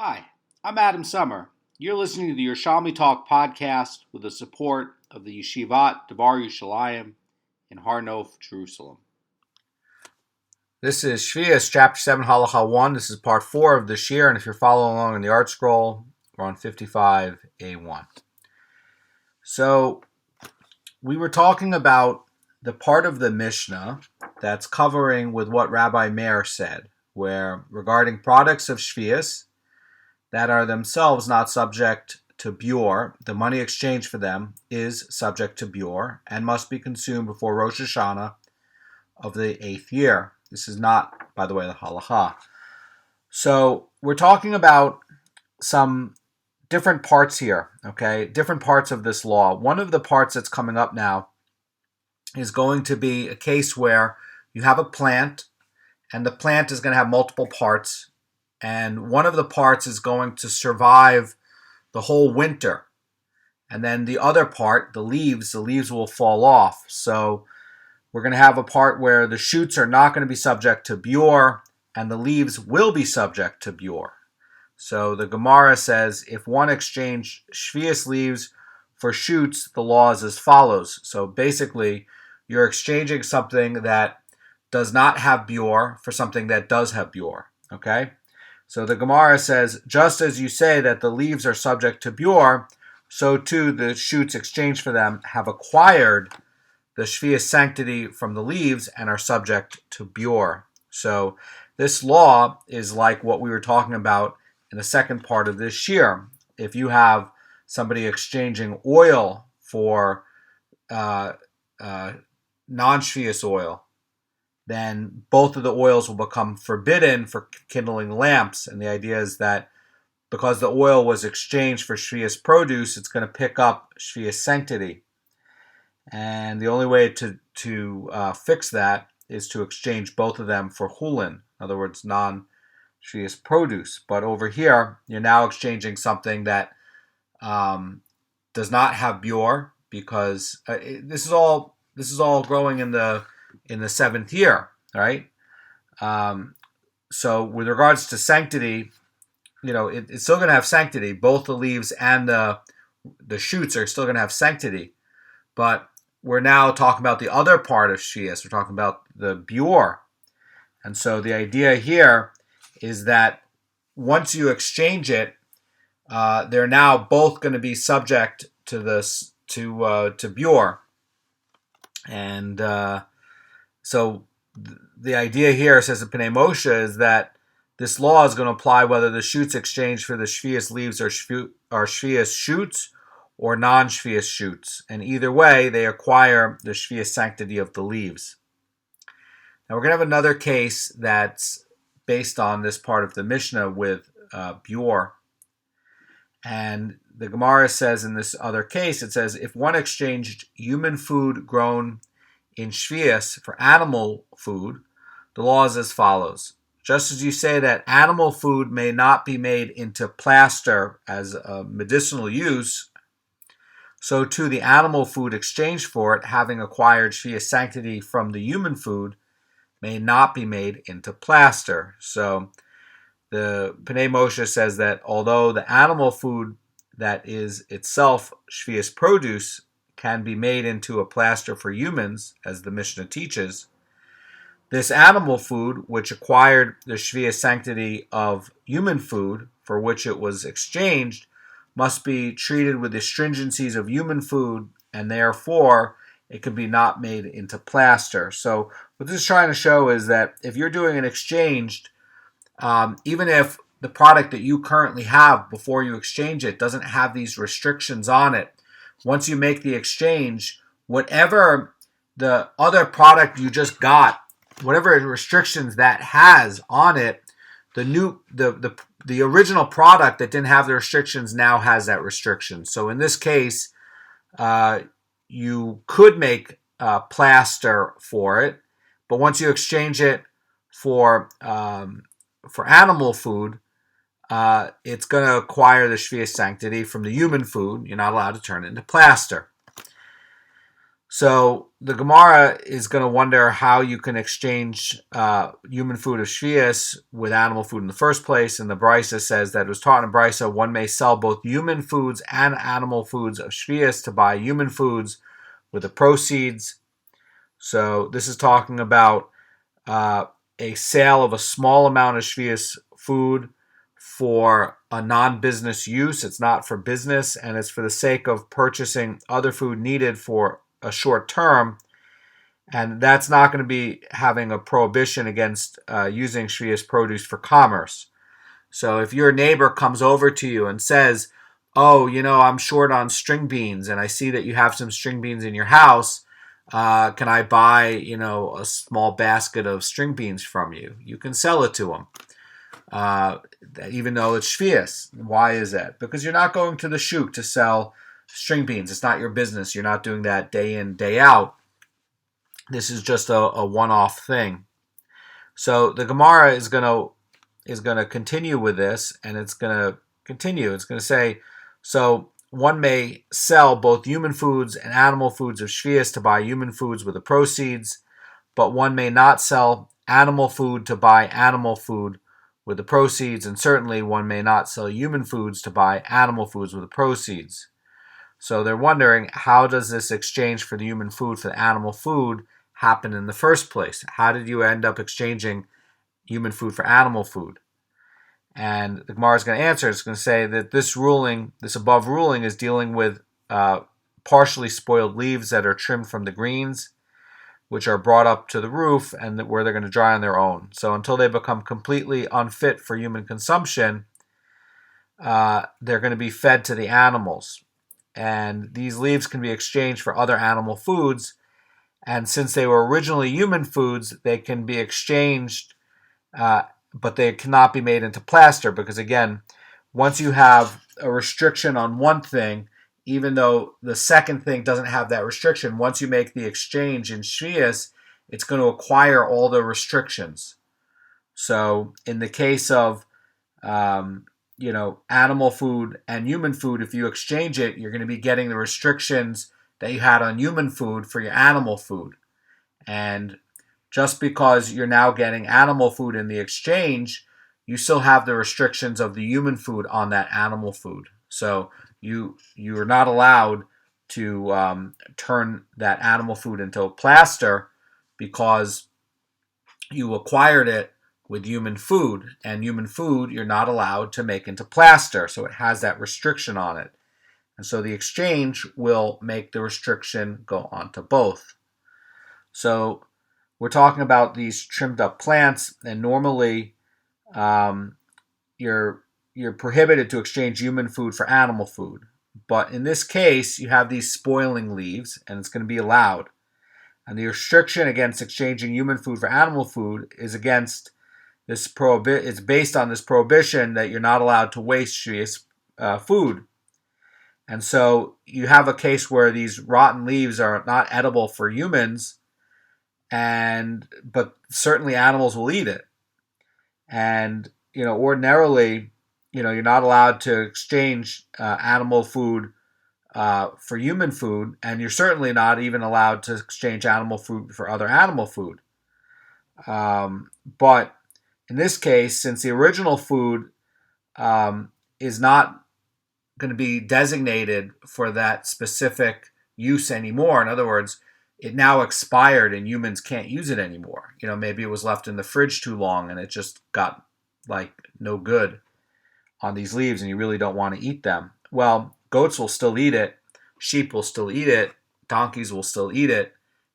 Hi, I'm Adam Summer. You're listening to the Yerushalmi Talk podcast with the support of the Yeshivat Devar Yerushalayim in Har Nof, Jerusalem. This is Sheviis, chapter 7, Halacha 1. This is part 4 of the shiur, and if you're following along in the art scroll, we're on 55A1. So, we were talking about the part of the Mishnah that's covering with what Rabbi Meir said, where regarding products of Sheviis that are themselves not subject to Beur, the money exchanged for them is subject to Beur and must be consumed before Rosh Hashanah of the 8th year. This is not, by the way, the Halacha. So we're talking about some different parts here, okay? Different parts of this law. One of the parts that's coming up now is going to be a case where you have a plant, and the plant is going to have multiple parts, and one of the parts is going to survive the whole winter. And then the other part, the leaves will fall off. So we're going to have a part where the shoots are not going to be subject to Beur, and the leaves will be subject to Beur. So the Gemara says, if one exchanged Sheviis leaves for shoots, the law is as follows. So basically, you're exchanging something that does not have Beur for something that does have Beur, okay? So the Gemara says, just as you say that the leaves are subject to Beur, so too the shoots exchanged for them have acquired the Sheviis sanctity from the leaves and are subject to Beur. So this law is like what we were talking about in the second part of this shiur. If you have somebody exchanging oil for non-Sheviis oil, then both of the oils will become forbidden for kindling lamps. And the idea is that because the oil was exchanged for Sheviis produce, it's going to pick up Sheviis sanctity. And the only way to fix that is to exchange both of them for hulin, in other words, non-Sheviis produce. But over here, you're now exchanging something that does not have Beur, because this is all growing in the 7th year, right? So with regards to sanctity, it's still going to have sanctity. Both the leaves and the shoots are still going to have sanctity. But we're now talking about the other part of Sheviis. We're talking about the Beur. And so the idea here is that once you exchange it, they're now both going to be subject to this to Beur. And so the idea here, says the Pnei Moshe, is that this law is going to apply whether the shoots exchanged for the Sheviis leaves are Sheviis shoots or non-Sheviis shoots. And either way, they acquire the Sheviis sanctity of the leaves. Now we're going to have another case that's based on this part of the Mishnah with Beur. And the Gemara says in this other case, it says, if one exchanged human food grown in Sheviis for animal food, the law is as follows. Just as you say that animal food may not be made into plaster as a medicinal use, so too the animal food exchanged for it, having acquired Sheviis sanctity from the human food, may not be made into plaster. So the Pnei Moshe says that although the animal food that is itself Sheviis produce can be made into a plaster for humans, as the Mishnah teaches, this animal food, which acquired the Sheviis sanctity of human food for which it was exchanged, must be treated with the stringencies of human food, and therefore it could be not made into plaster. So what this is trying to show is that if you're doing an exchange, even if the product that you currently have before you exchange it doesn't have these restrictions on it, once you make the exchange, whatever the other product you just got, whatever restrictions that has on it, the original product that didn't have the restrictions now has that restriction. So in this case, you could make plaster for it, but once you exchange it for animal food, it's going to acquire the Sheviis sanctity from the human food. You're not allowed to turn it into plaster. So the Gemara is going to wonder how you can exchange human food of Sheviis with animal food in the first place. And the Brisa says that it was taught in Brisa, one may sell both human foods and animal foods of Sheviis to buy human foods with the proceeds. So this is talking about a sale of a small amount of Sheviis food for a non-business use. It's not for business, and it's for the sake of purchasing other food needed for a short term, and that's not going to be having a prohibition against using Sheviis produce for commerce. So if your neighbor comes over to you and says, oh, I'm short on string beans, and I see that you have some string beans in your house, can I buy, a small basket of string beans from you? You can sell it to him, even though it's Sheviis. Why is that? Because you're not going to the shuk to sell string beans. It's not your business. You're not doing that day in, day out. This is just a one-off thing. So the Gemara is going to continue with this, and it's going to continue. It's going to say, so one may sell both human foods and animal foods of Sheviis to buy human foods with the proceeds, but one may not sell animal food to buy animal food with the proceeds, and certainly one may not sell human foods to buy animal foods with the proceeds. So they're wondering, how does this exchange for the human food for the animal food happen in the first place? How did you end up exchanging human food for animal food? And the Gemara is going to answer. It's going to say that this above ruling, is dealing with partially spoiled leaves that are trimmed from the greens, which are brought up to the roof and where they're going to dry on their own. So until they become completely unfit for human consumption, they're going to be fed to the animals. And these leaves can be exchanged for other animal foods. And since they were originally human foods, they can be exchanged, but they cannot be made into plaster, because, again, once you have a restriction on one thing, even though the second thing doesn't have that restriction, once you make the exchange in Sheviis, it's going to acquire all the restrictions. So in the case of animal food and human food, if you exchange it, you're going to be getting the restrictions that you had on human food for your animal food. And just because you're now getting animal food in the exchange, you still have the restrictions of the human food on that animal food. So you are not allowed to turn that animal food into a plaster, because you acquired it with human food, and human food you're not allowed to make into plaster, so it has that restriction on it. And so the exchange will make the restriction go on to both. So we're talking about these trimmed up plants, and normally you're prohibited to exchange human food for animal food. But in this case, you have these spoiling leaves, and it's going to be allowed. And the restriction against exchanging human food for animal food is against this it's based on this prohibition that you're not allowed to waste Sheviis food. And so you have a case where these rotten leaves are not edible for humans, but certainly animals will eat it. And ordinarily, you're not allowed to exchange animal food for human food, and you're certainly not even allowed to exchange animal food for other animal food. But in this case, since the original food is not going to be designated for that specific use anymore, in other words, it now expired and humans can't use it anymore. Maybe it was left in the fridge too long and it just got no good on these leaves, and you really don't want to eat them. Well, goats will still eat it, sheep will still eat it, donkeys will still eat it,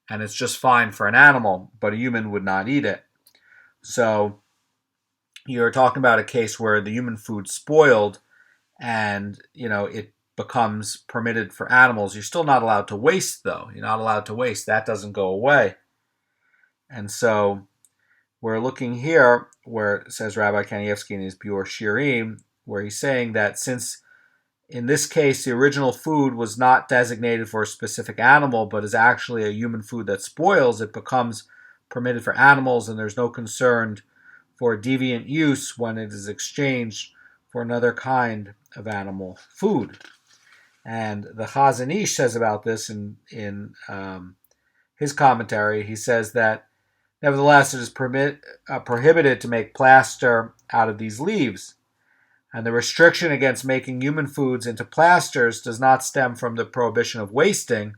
and it's just fine for an animal, but a human would not eat it. So you're talking about a case where the human food spoiled and it becomes permitted for animals. You're still not allowed to waste, though. You're not allowed to waste. That doesn't go away. And so we're looking here where it says Rabbi Kanievsky in his Beur shiurim, where he's saying that since in this case the original food was not designated for a specific animal, but is actually a human food that spoils, it becomes permitted for animals, and there's no concern for deviant use when it is exchanged for another kind of animal food. And the Chazan Ish says about this in his commentary. He says that nevertheless it is prohibited to make plaster out of these leaves. And the restriction against making human foods into plasters does not stem from the prohibition of wasting,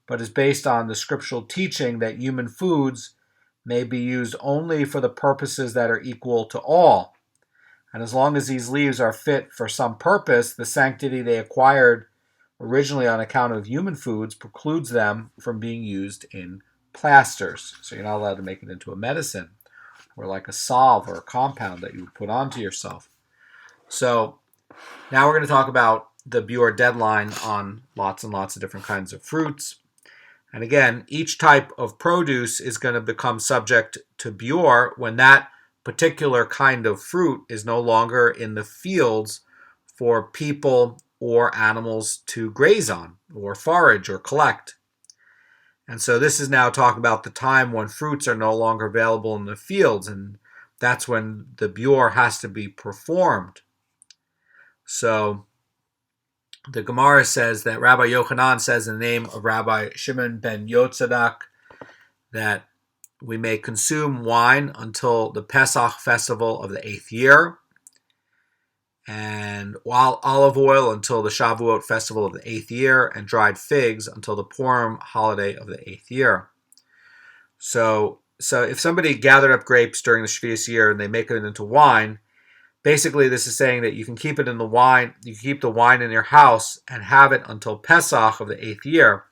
but is based on the scriptural teaching that human foods may be used only for the purposes that are equal to all. And as long as these leaves are fit for some purpose, the sanctity they acquired originally on account of human foods precludes them from being used in plasters. So you're not allowed to make it into a medicine or like a salve or a compound that you would put onto yourself. So now we're going to talk about the Beur deadline on lots and lots of different kinds of fruits. And again, each type of produce is going to become subject to Beur when that particular kind of fruit is no longer in the fields for people or animals to graze on or forage or collect. And so this is now talking about the time when fruits are no longer available in the fields, and that's when the Beur has to be performed. So the Gemara says that Rabbi Yochanan says in the name of Rabbi Shimon ben Yotzadak that we may consume wine until the Pesach festival of the 8th year, and olive oil until the Shavuot festival of the 8th year, and dried figs until the Purim holiday of the 8th year. So if somebody gathered up grapes during the Sheviis year and they make it into wine, basically this is saying that you can keep it in the wine, you can keep the wine in your house and have it until Pesach of the 8th year.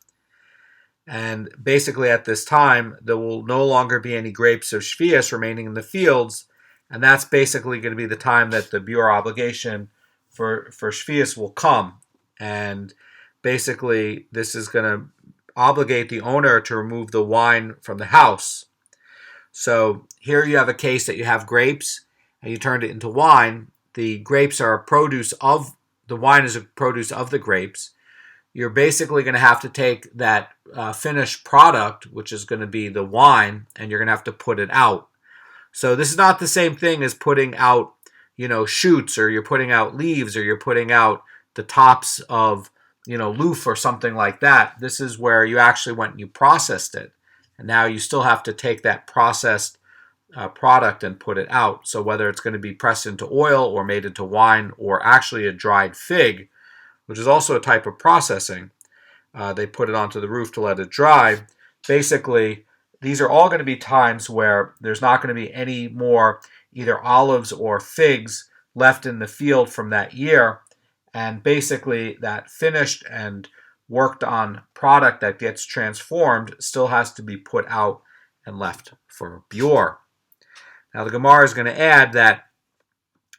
And basically at this time, there will no longer be any grapes of Sheviis remaining in the fields. And that's basically going to be the time that the Beur obligation for Sheviis will come. And basically this is going to obligate the owner to remove the wine from the house. So here you have a case that you have grapes and you turned it into wine. The grapes are a produce of, the wine is a produce of the grapes. You're basically going to have to take that finished product, which is going to be the wine, and you're going to have to put it out. So this is not the same thing as putting out, shoots, or you're putting out leaves, or you're putting out the tops of, loof or something like that. This is where you actually went and you processed it. And now you still have to take that processed product and put it out. So whether it's going to be pressed into oil or made into wine or actually a dried fig, which is also a type of processing. They put it onto the roof to let it dry. Basically, these are all going to be times where there's not going to be any more either olives or figs left in the field from that year. And basically, that finished and worked on product that gets transformed still has to be put out and left for Beur. Now, the Gemara is going to add that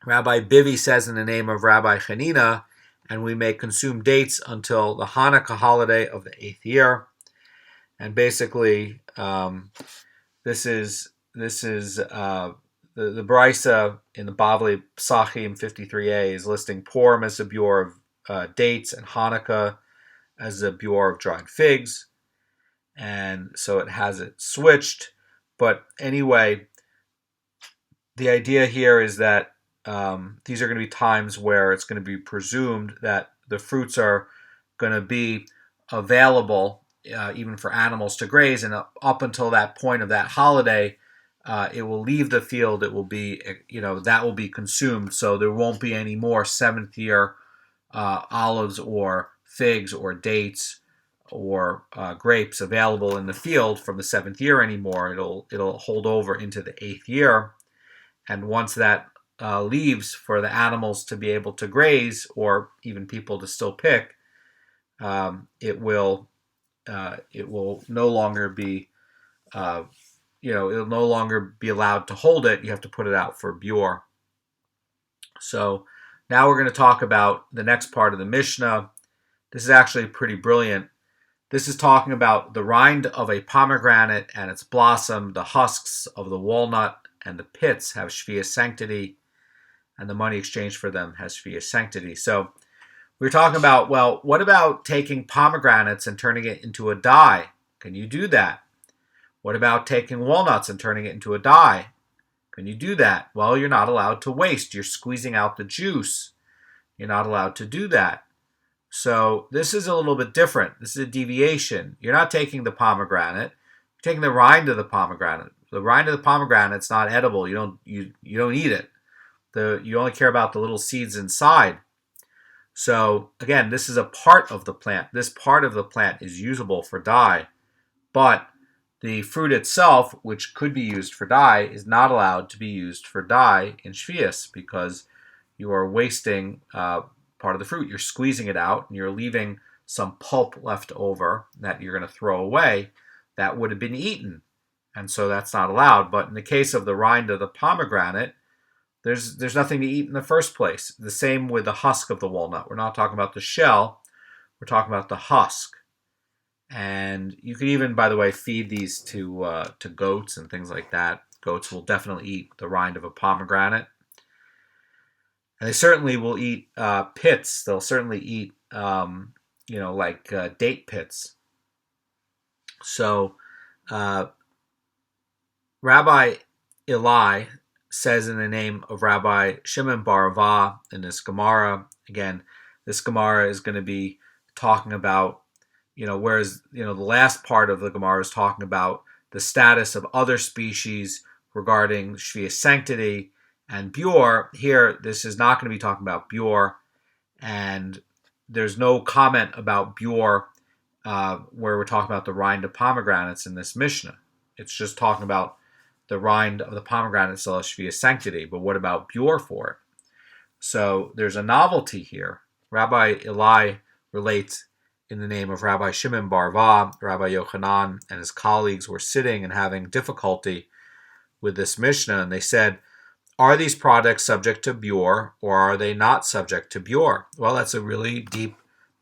Rabbi Bivi says in the name of Rabbi Chanina, and we may consume dates until the Hanukkah holiday of the 8th year. And basically, this is the Brisa in the Bavli Psachim 53a is listing Purim as a Beur of dates and Hanukkah as a Beur of dried figs. And so it has it switched. But anyway, the idea here is that these are going to be times where it's going to be presumed that the fruits are going to be available even for animals to graze, and up until that point of that holiday, it will leave the field. It will be, that will be consumed. So there won't be any more 7th year olives or figs or dates or grapes available in the field from the 7th year anymore. It'll hold over into the 8th year, and once that leaves for the animals to be able to graze or even people to still pick, it will no longer be it'll no longer be allowed to hold it. You have to put it out for Beur. So now we're going to talk about the next part of the Mishnah. This is actually pretty brilliant. This is talking about the rind of a pomegranate and its blossom, the husks of the walnut and the pits have Sheviis sanctity, and the money exchanged for them has Sheviis sanctity. So we're talking about, well, what about taking pomegranates and turning it into a dye? Can you do that? What about taking walnuts and turning it into a dye? Can you do that? Well, you're not allowed to waste. You're squeezing out the juice. You're not allowed to do that. So this is a little bit different. This is a deviation. You're not taking the pomegranate. You're taking the rind of the pomegranate. The rind of the pomegranate is not edible. You don't eat it. You only care about the little seeds inside. So again, this is a part of the plant. This part of the plant is usable for dye, but the fruit itself, which could be used for dye, is not allowed to be used for dye in Sheviis because you are wasting part of the fruit. You're squeezing it out and you're leaving some pulp left over that you're going to throw away that would have been eaten. And so that's not allowed. But in the case of the rind of the pomegranate, there's nothing to eat in the first place. The same with the husk of the walnut. We're not talking about the shell. We're talking about the husk. And you could even, by the way, feed these to goats and things like that. Goats will definitely eat the rind of a pomegranate. And they certainly will eat pits. They'll certainly eat, date pits. So Rabbi Eli says in the name of Rabbi Shimon bar Avah in this Gemara. Again, this Gemara is going to be talking about, whereas, the last part of the Gemara is talking about the status of other species regarding Sheviis sanctity and Beur. Here, this is not going to be talking about Beur, and there's no comment about Beur where we're talking about the rind of pomegranates in this Mishnah. It's just talking about the rind of the pomegranate still has Sheviis sanctity, but what about Beur for it? So there's a novelty here. Rabbi Eli relates in the name of Rabbi Shimon bar Avah. Rabbi Yochanan and his colleagues were sitting and having difficulty with this Mishnah, and they said, are these products subject to Beur or are they not subject to Beur? Well, that's a really deep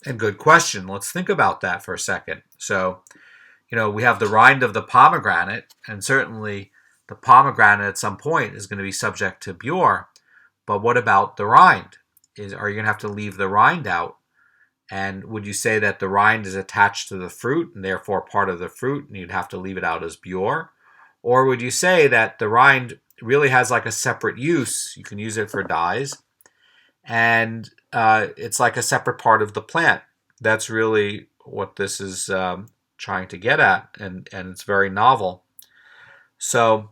and good question. Let's think about that for a second. So, we have the rind of the pomegranate, and certainly the pomegranate at some point is going to be subject to Beur, but what about the rind? Are you going to have to leave the rind out? And would you say that the rind is attached to the fruit and therefore part of the fruit and you'd have to leave it out as Beur? Or would you say that the rind really has like a separate use? You can use it for dyes, and it's like a separate part of the plant. That's really what this is trying to get at, and it's very novel. So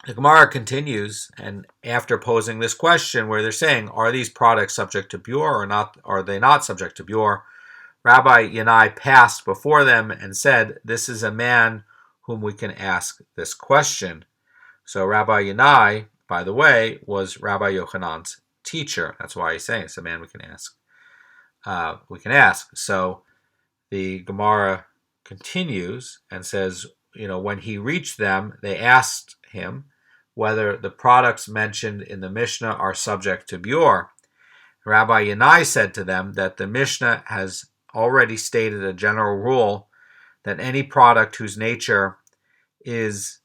the Gemara continues, and after posing this question where they're saying, are these products subject to Beur or not? Are they not subject to Beur? Rabbi Yanai passed before them and said, this is a man whom we can ask this question. So Rabbi Yanai, by the way, was Rabbi Yochanan's teacher. That's why he's saying it's a man we can ask. So the Gemara continues and says, when he reached them, they asked him whether the products mentioned in the Mishnah are subject to Beur. Rabbi Yanai said to them that the Mishnah has already stated a general rule that any product whose nature is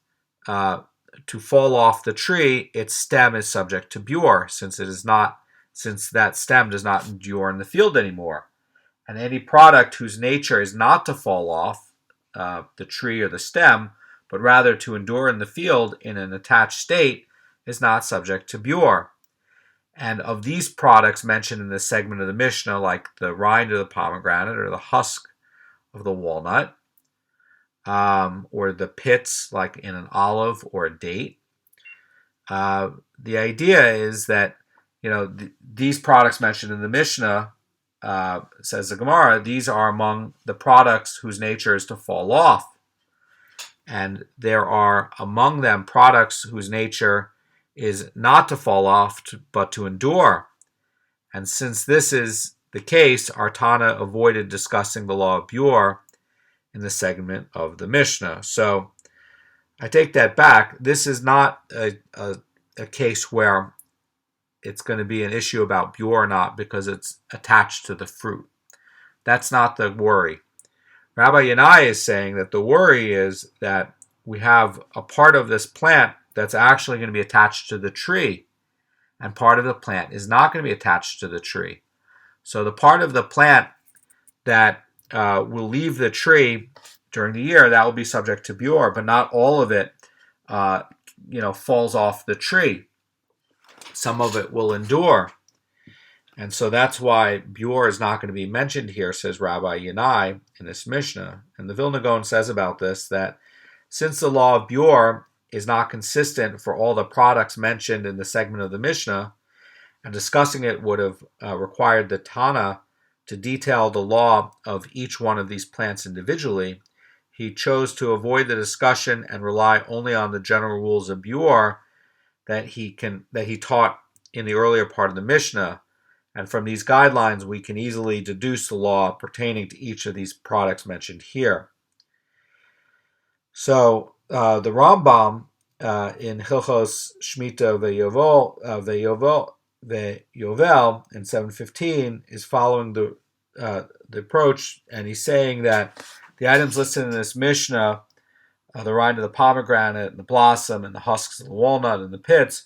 to fall off the tree, its stem is subject to Beur, since that stem does not endure in the field anymore. And any product whose nature is not to fall off the tree or the stem, but rather to endure in the field in an attached state, is not subject to Beur. And of these products mentioned in this segment of the Mishnah, like the rind of the pomegranate or the husk of the walnut, or the pits like in an olive or a date, the idea is that these products mentioned in the Mishnah, says the Gemara, these are among the products whose nature is to fall off. And there are among them products whose nature is not to fall off, but to endure. And since this is the case, our Tana avoided discussing the law of Beur in the segment of the Mishnah. So I take that back. This is not a case where it's going to be an issue about Beur or not because it's attached to the fruit. That's not the worry. Rabbi Yanai is saying that the worry is that we have a part of this plant that's actually going to be attached to the tree, and part of the plant is not going to be attached to the tree. So the part of the plant that will leave the tree during the year, that will be subject to Beur, but not all of it falls off the tree. Some of it will endure. And so that's why Beur is not going to be mentioned here, says Rabbi Yanai in this Mishnah. And the Vilna Goan says about this that since the law of Beur is not consistent for all the products mentioned in the segment of the Mishnah, and discussing it would have required the Tana to detail the law of each one of these plants individually, he chose to avoid the discussion and rely only on the general rules of Beur that he taught in the earlier part of the Mishnah. And from these guidelines, we can easily deduce the law pertaining to each of these products mentioned here. So the Rambam in Hilchos Shmita Yovel in 715 is following the approach, and he's saying that the items listed in this Mishnah, the rind of the pomegranate, and the blossom, and the husks of the walnut, and the pits,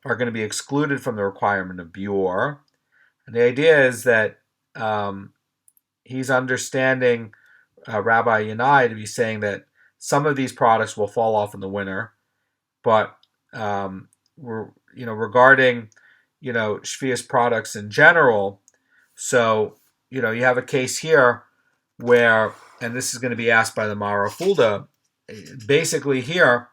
are going to be excluded from the requirement of Beur. And the idea is that he's understanding Rabbi Yanai to be saying that some of these products will fall off in the winter, but regarding Sheviis products in general, so you have a case here where, and this is going to be asked by the Mara Fulda, basically here,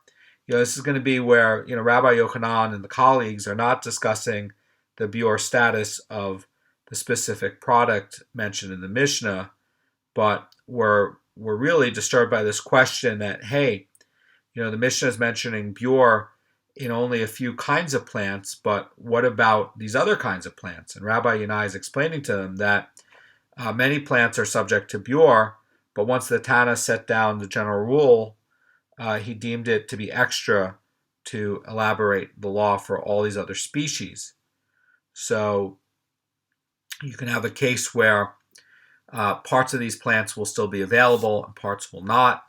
this is going to be where Rabbi Yochanan and the colleagues are not discussing the Beur status of the specific product mentioned in the Mishnah, but we're really disturbed by this question that, hey, the Mishnah is mentioning Beur in only a few kinds of plants, but what about these other kinds of plants? And Rabbi Yanai is explaining to them that many plants are subject to Beur, but once the Tana set down the general rule, he deemed it to be extra to elaborate the law for all these other species. So you can have a case where parts of these plants will still be available and parts will not.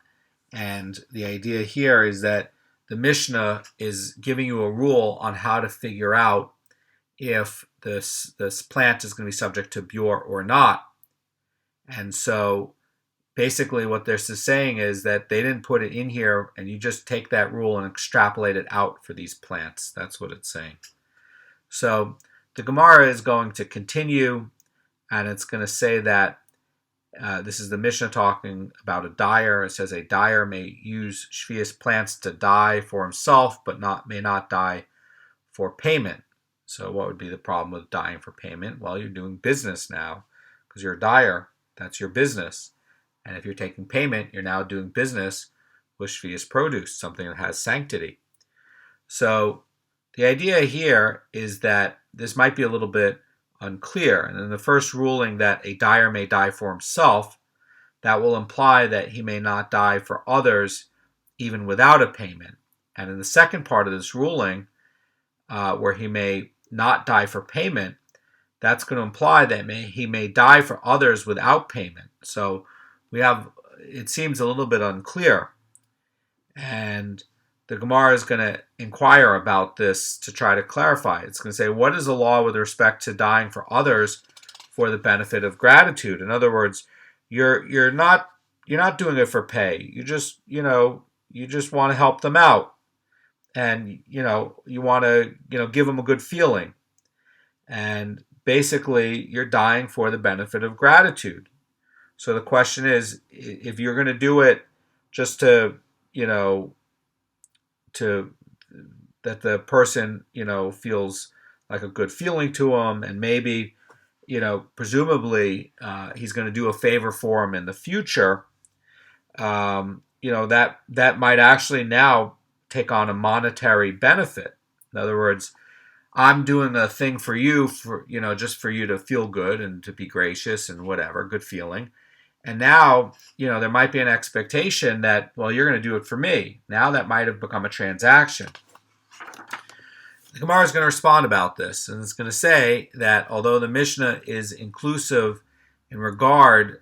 And the idea here is that the Mishnah is giving you a rule on how to figure out if this plant is going to be subject to Beur or not. And so basically what this is saying is that they didn't put it in here, and you just take that rule and extrapolate it out for these plants. That's what it's saying. So the Gemara is going to continue, and it's going to say that this is the Mishnah talking about a dyer. It says a dyer may use Sheviis plants to dye for himself, but may not dye for payment. So what would be the problem with dyeing for payment? Well, you're doing business now because you're a dyer. That's your business. And if you're taking payment, you're now doing business with Sheviis produce, something that has sanctity. So the idea here is that this might be a little bit unclear. And in the first ruling that a dyer may dye for himself, that will imply that he may not dye for others even without a payment. And in the second part of this ruling, where he may not dye for payment, that's going to imply that he may dye for others without payment. So it seems a little bit unclear. And the Gemara is going to inquire about this to try to clarify. It's going to say, what is the law with respect to dying for others for the benefit of gratitude? In other words, you're not doing it for pay. You just want to help them out, and you want to give them a good feeling, and basically you're dying for the benefit of gratitude. So the question is, if you're going to do it just to that the person feels like a good feeling to him, and maybe presumably he's going to do a favor for him in the future, that might actually now take on a monetary benefit. In other words, I'm doing a thing for you for just for you to feel good and to be gracious and whatever, good feeling. And now, there might be an expectation that, well, you're going to do it for me. Now that might have become a transaction. The Gemara is going to respond about this, and it's going to say that although the Mishnah is inclusive in regard,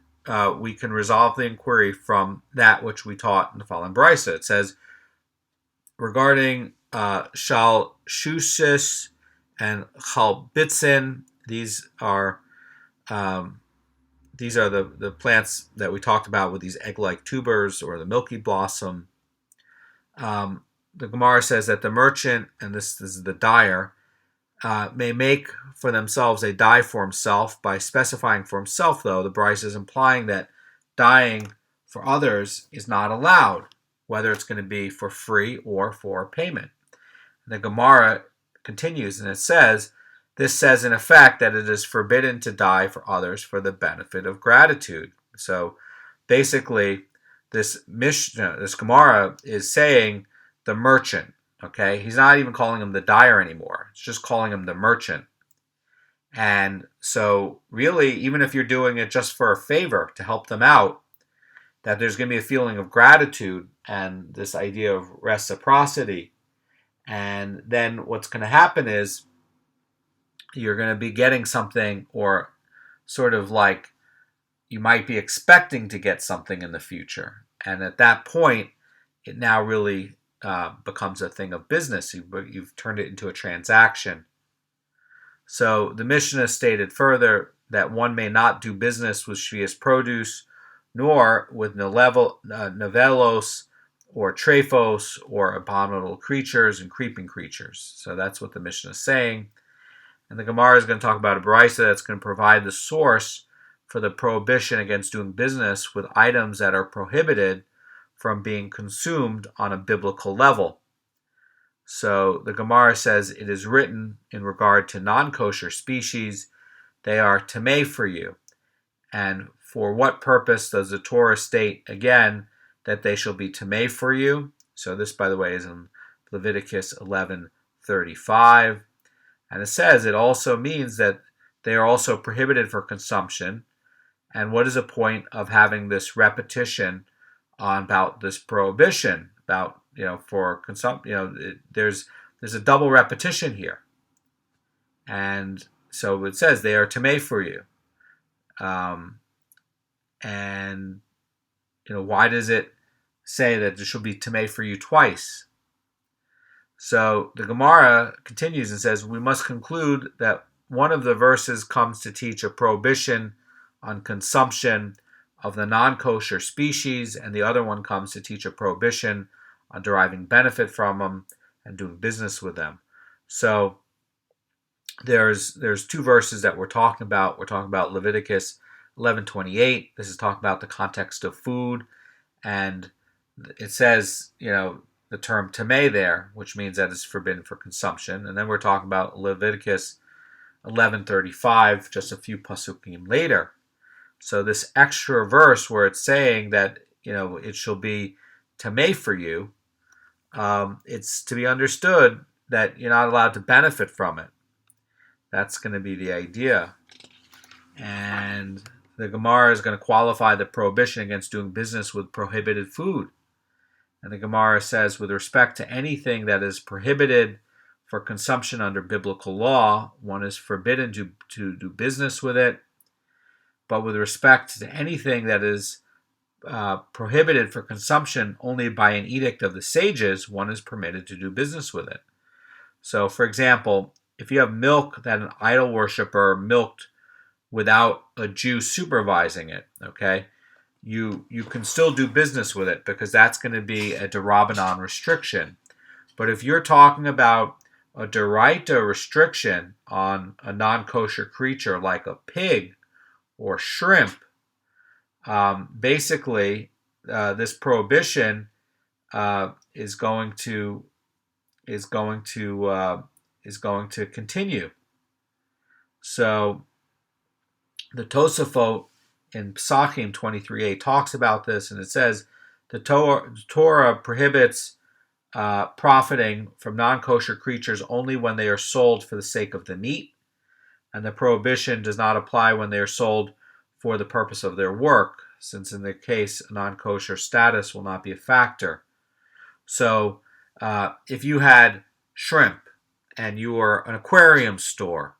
we can resolve the inquiry from that which we taught in the following brisa. It says, regarding shal shusis and chal bitzin, these are the plants that we talked about with these egg-like tubers or the milky blossom. The Gemara says that the merchant, and this is the dyer, may make for themselves a dye for himself. By specifying for himself, though, the Bryce is implying that dyeing for others is not allowed, whether it's going to be for free or for payment. And the Gemara continues, and it says, this says in effect that it is forbidden to dye for others for the benefit of gratitude. So basically, this Gemara is saying the merchant. Okay, he's not even calling him the dyer anymore. It's just calling him the merchant. And so really, even if you're doing it just for a favor to help them out, that there's going to be a feeling of gratitude and this idea of reciprocity. And then what's going to happen is you're going to be getting something, or sort of like you might be expecting to get something in the future. And at that point, it now really becomes a thing of business. You've turned it into a transaction. So the Mishnah stated further that one may not do business with Sheviis produce, nor with novellos or trephos or abominable creatures and creeping creatures. So that's what the Mishnah is saying. And the Gemara is going to talk about a brisa that's going to provide the source for the prohibition against doing business with items that are prohibited from being consumed on a biblical level. So the Gemara says it is written in regard to non-kosher species, they are tamei for you. And for what purpose does the Torah state again that they shall be tamei for you? So this, by the way, is in Leviticus 11:35. And it says it also means that they are also prohibited for consumption. And what is the point of having this repetition about this prohibition about for consumption? There's a double repetition here, and so it says they are tamei for you, and why does it say that there shall be tamei for you twice? So the Gemara continues and says we must conclude that one of the verses comes to teach a prohibition on consumption of the non-kosher species, and the other one comes to teach a prohibition on deriving benefit from them and doing business with them. So there's two verses that we're talking about. We're talking about Leviticus 11:28. This is talking about the context of food, and it says the term tamei there, which means that it's forbidden for consumption. And then we're talking about Leviticus 11:35, just a few pasukim later. So this extra verse where it's saying that it shall be tamei for you, it's to be understood that you're not allowed to benefit from it. That's going to be the idea. And the Gemara is going to qualify the prohibition against doing business with prohibited food. And the Gemara says, with respect to anything that is prohibited for consumption under biblical law, one is forbidden to do business with it. But with respect to anything that is prohibited for consumption only by an edict of the sages, one is permitted to do business with it. So, for example, if you have milk that an idol worshiper milked without a Jew supervising it, okay, you can still do business with it because that's going to be a derabanan restriction. But if you're talking about a deraita restriction on a non-kosher creature like a pig or shrimp, basically this prohibition is going to continue. So the Tosafot in Psachim 23a talks about this, and it says the Torah prohibits profiting from non-kosher creatures only when they are sold for the sake of the meat, and the prohibition does not apply when they are sold for the purpose of their work, since in their case non-kosher status will not be a factor. So if you had shrimp and you were an aquarium store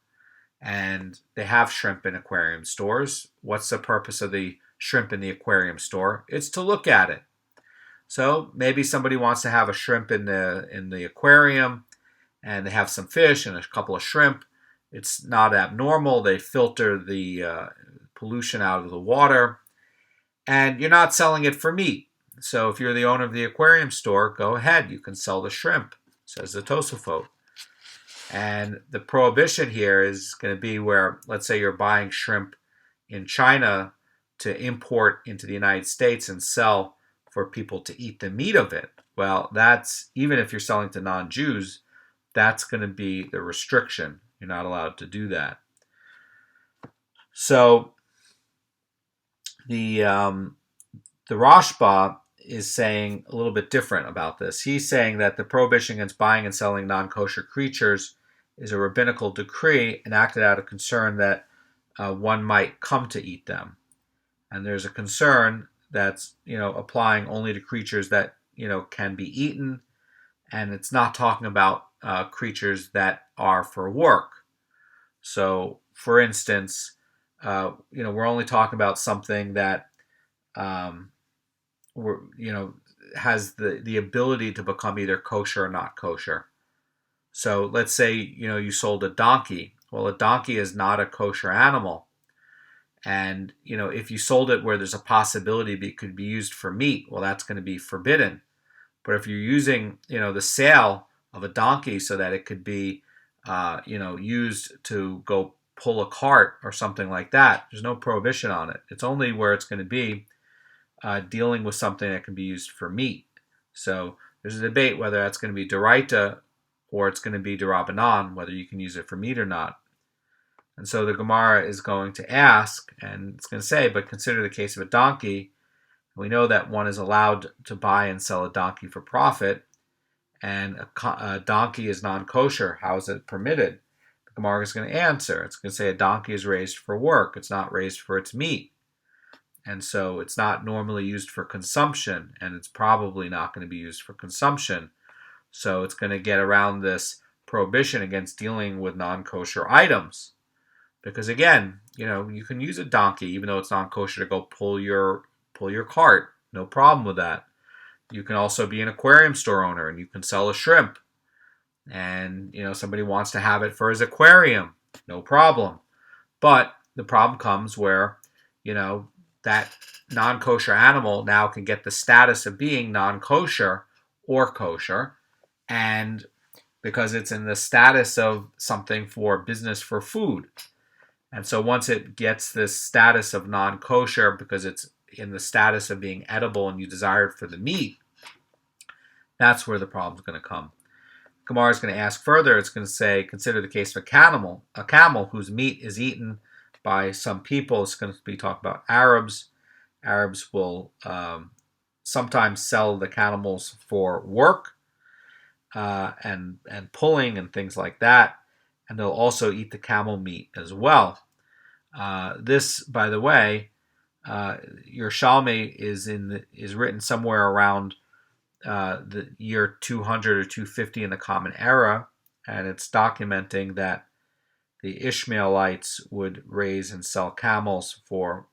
and they have shrimp in aquarium stores, what's the purpose of the shrimp in the aquarium store? It's to look at it. So maybe somebody wants to have a shrimp in the aquarium and they have some fish and a couple of shrimp. It's not abnormal. They filter the pollution out of the water, and you're not selling it for meat. So if you're the owner of the aquarium store, go ahead. You can sell the shrimp, says the Tosafot. And the prohibition here is going to be where, let's say you're buying shrimp in China to import into the United States and sell for people to eat the meat of it. Well, that's, even if you're selling to non-Jews, that's going to be the restriction. You're not allowed to do that. So the Rashba is saying a little bit different about this. He's saying that the prohibition against buying and selling non-kosher creatures is a rabbinical decree enacted out of concern that one might come to eat them. And there's a concern that's, applying only to creatures that, can be eaten. And it's not talking about creatures that are for work. So, for instance, we're only talking about something that, has the ability to become either kosher or not kosher. So let's say, you sold a donkey. Well, a donkey is not a kosher animal. And, if you sold it where there's a possibility that it could be used for meat, well, that's going to be forbidden. But if you're using, the sale of a donkey so that it could be, used to go pull a cart or something like that, there's no prohibition on it. It's only where it's going to be dealing with something that can be used for meat. So there's a debate whether that's going to be d'oraita or it's going to be d'Rabbanan, whether you can use it for meat or not. And so the Gemara is going to ask, and it's going to say, but consider the case of a donkey. We know that one is allowed to buy and sell a donkey for profit, and a donkey is non-kosher. How is it permitted? The Gemara is going to answer. It's going to say a donkey is raised for work. It's not raised for its meat. And so it's not normally used for consumption, and it's probably not going to be used for consumption. So it's going to get around this prohibition against dealing with non-kosher items. Because again, you can use a donkey, even though it's non-kosher, to go pull your cart. No problem with that. You can also be an aquarium store owner, and you can sell a shrimp. And, somebody wants to have it for his aquarium. No problem. But the problem comes where, that non-kosher animal now can get the status of being non-kosher or kosher, and because it's in the status of something for business for food. And so once it gets this status of non-kosher because it's in the status of being edible and you desire it for the meat, that's where the problem's going to come. Gemara is going to ask further. It's going to say, consider the case of a camel whose meat is eaten by some people. It's going to be talking about Arabs. Arabs will sometimes sell the camels for work and pulling and things like that. And they'll also eat the camel meat as well. This, by the way, Yerushalmi is written somewhere around the year 200 or 250 in the Common Era, and it's documenting that the Ishmaelites would raise and sell camels for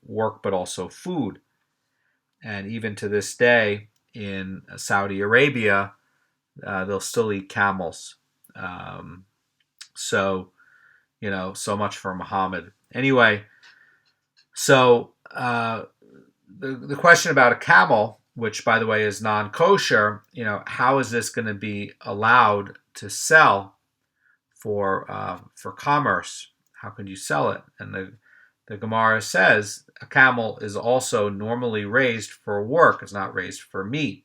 work, but also food. And even to this day, in Saudi Arabia, they'll still eat camels. So much for Muhammad. Anyway, so the question about a camel, which by the way is non-kosher, how is this going to be allowed to sell for commerce? How can you sell it? And the Gemara says a camel is also normally raised for work. It's not raised for meat.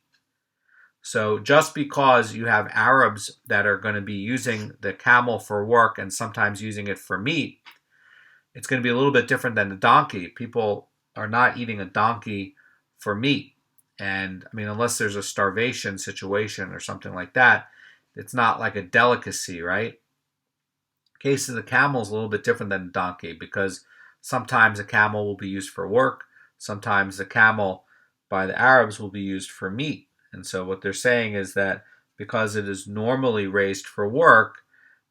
So just because you have Arabs that are going to be using the camel for work and sometimes using it for meat, it's going to be a little bit different than the donkey. People are not eating a donkey for meat. And unless there's a starvation situation or something like that, it's not like a delicacy, right? The case of the camel is a little bit different than the donkey because sometimes a camel will be used for work. Sometimes the camel by the Arabs will be used for meat. And so what they're saying is that because it is normally raised for work,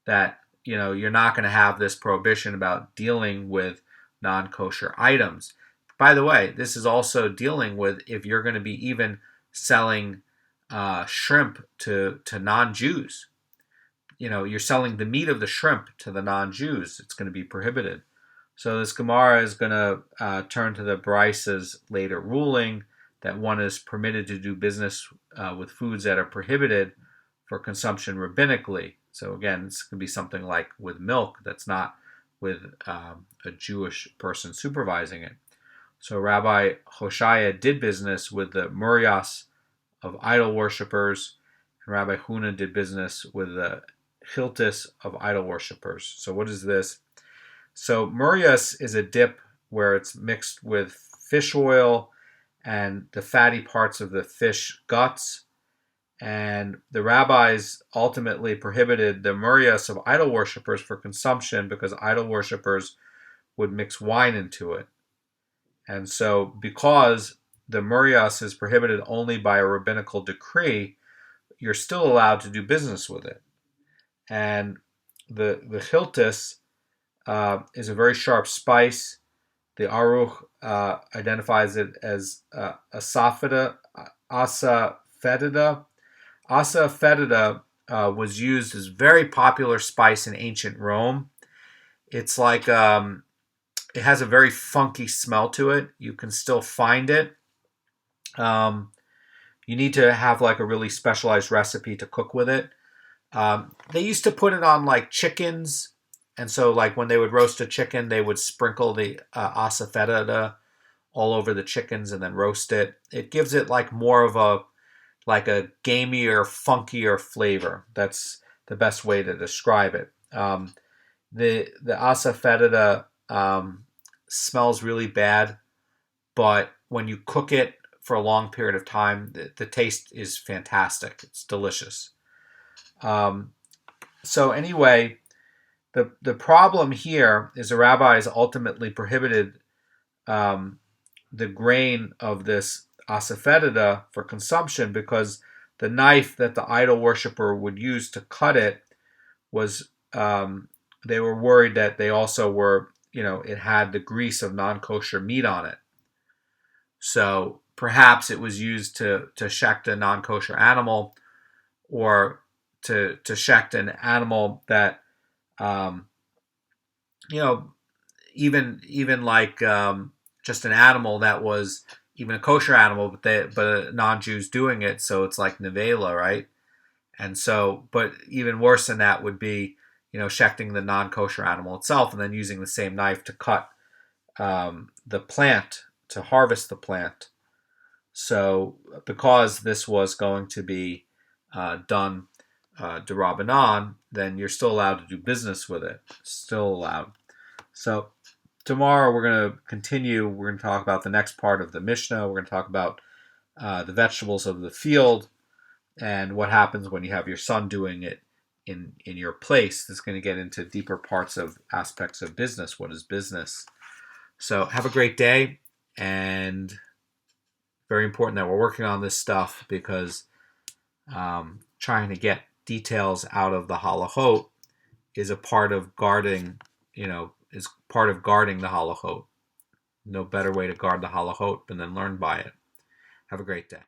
that you're not going to have this prohibition about dealing with non-kosher items. By the way, this is also dealing with if you're going to be even selling shrimp to non-Jews. You're selling the meat of the shrimp to the non-Jews. It's going to be prohibited. So this Gemara is going to turn to the Bryce's later ruling that one is permitted to do business with foods that are prohibited for consumption rabbinically. So again, this could be something like with milk that's not with a Jewish person supervising it. So Rabbi Hoshaya did business with the Murias of idol worshippers, and Rabbi Huna did business with the Hiltis of idol worshippers. So what is this? So Murias is a dip where it's mixed with fish oil and the fatty parts of the fish guts. And the rabbis ultimately prohibited the Murias of idol worshippers for consumption because idol worshippers would mix wine into it. And so because the Murias is prohibited only by a rabbinical decree, you're still allowed to do business with it. And the Hiltis is a very sharp spice. The Aruch identifies it as asafoetida. Asafoetida was used as a very popular spice in ancient Rome. It's like it has a very funky smell to it. You can still find it. You need to have like a really specialized recipe to cook with it. They used to put it on like chickens, and so like when they would roast a chicken, they would sprinkle the asafoetida all over the chickens and then roast it. It gives it like more of a gamier, funkier flavor. That's the best way to describe it. The asafoetida smells really bad, but when you cook it for a long period of time, the taste is fantastic. It's delicious. So anyway, the problem here is the rabbis ultimately prohibited the grain of this asafoetida for consumption because the knife that the idol worshiper would use to cut it was, they were worried that they also were, it had the grease of non-kosher meat on it. So perhaps it was used to shecht a non-kosher animal, or to shecht an animal that, even like just an animal that was even a kosher animal, but non-Jews doing it, so it's like nevela, right? And so, but even worse than that would be, shechting the non-kosher animal itself and then using the same knife to cut the plant, to harvest the plant. So because this was going to be done d'Rabbanan, then you're still allowed to do business with it. Still allowed. So tomorrow we're going to continue. We're going to talk about the next part of the Mishnah. We're going to talk about the vegetables of the field and what happens when you have your son doing it in your place. This is going to get into deeper parts of aspects of business. What is business? So have a great day, and very important that we're working on this stuff because trying to get details out of the halachot is a part of guarding, is part of guarding the halachot. No better way to guard the halachot than learn by it. Have a great day.